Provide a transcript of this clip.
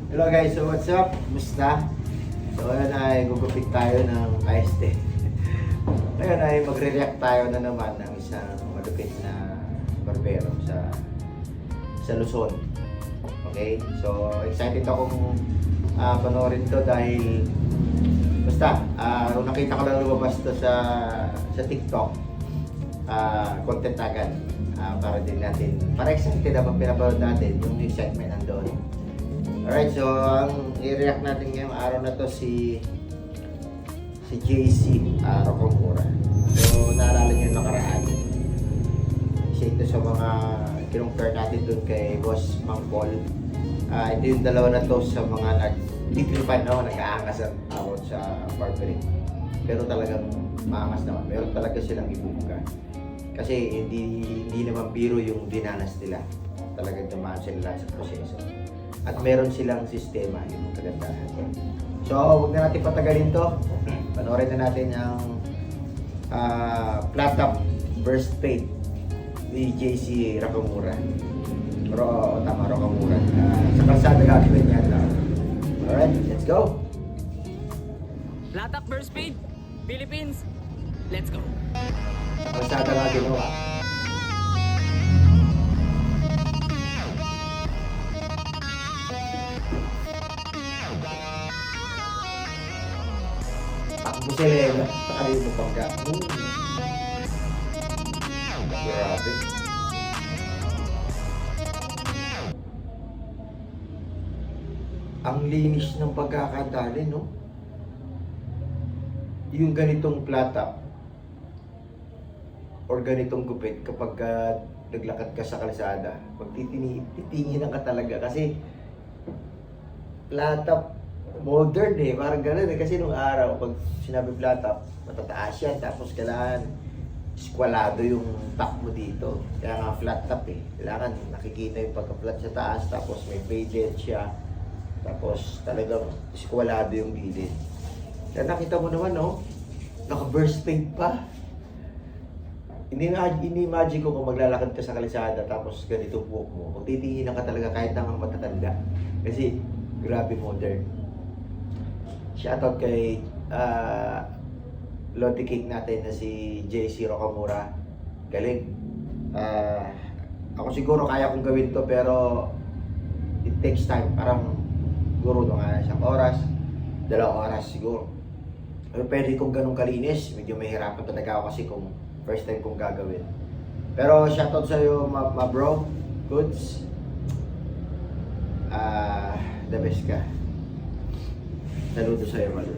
Hello guys, so what's up? Kumusta? So ngayon ay gugupit tayo ng paeste. Ngayon ay magre-react tayo na naman ng isang malupit na barbero sa Luzon. Okay? So excited akong panoorin to dahil basta, nung nakita ko lang lumabas to sa TikTok, content agad. Para din natin, para excited habang pinapanood natin yung excitement nandoon. Alright, so ang i-react natin ngayong araw na to si JC Rocamora. So naalala nyo yung nakaraan. Isa ito sa mga kinumpare natin dun kay Boss Mang Paul. Ito yung dalawa na to sa mga little fan nag-aangas about sa barbering. Pero talagang maangas naman. Meron talaga silang ibubuga. Kasi hindi naman biro yung dinanas nila. Talagang dumaan sila sa proseso. At meron silang sistema, yung kagandahan. So, huwag na natin patagalin to. Panoorin na natin ang flat top burst fade ni JC Rocamora. Rocamora. Sa kalsada gagawin niya lang. Alright, let's go! Flat top burst fade, Philippines, let's go! Kalsada nga ginawa. Takbo si Lena. Ayaw mo pagka. Grabe. Ang linis ng pagkakadali, no? Yung ganitong plata or ganitong gupit kapag naglakad ka sa kalsada, pag titinginan ka talaga kasi plata modern parang gano'n kasi nung araw pag sinabi flat top, matataas yan tapos kailangan squalado yung top mo dito, kaya nga flat top kailangan nakikita yung pagka-flat sa taas tapos may faded siya tapos talagang squalado yung gilid. Kaya nakita mo naman naka-burst fade pa. Ini-imagine ko kung maglalakad ka sa kalsada tapos ganito buhok mo, kung titinginan ka talaga kahit namang matatanda kasi grabe modern. Shoutout kay Lodi Cake natin na si JC Rocamora. Galing. Ako siguro kaya kong gawin to pero it takes time. Parang siguro isang oras, 2 oras siguro. Pero pwede kong ganun kalinis. Medyo mahirapan talaga ako kasi kung first time kong gagawin. Pero shoutout sa'yo ma bro. Goods. The best ka. Saludo sa'yo, Malo.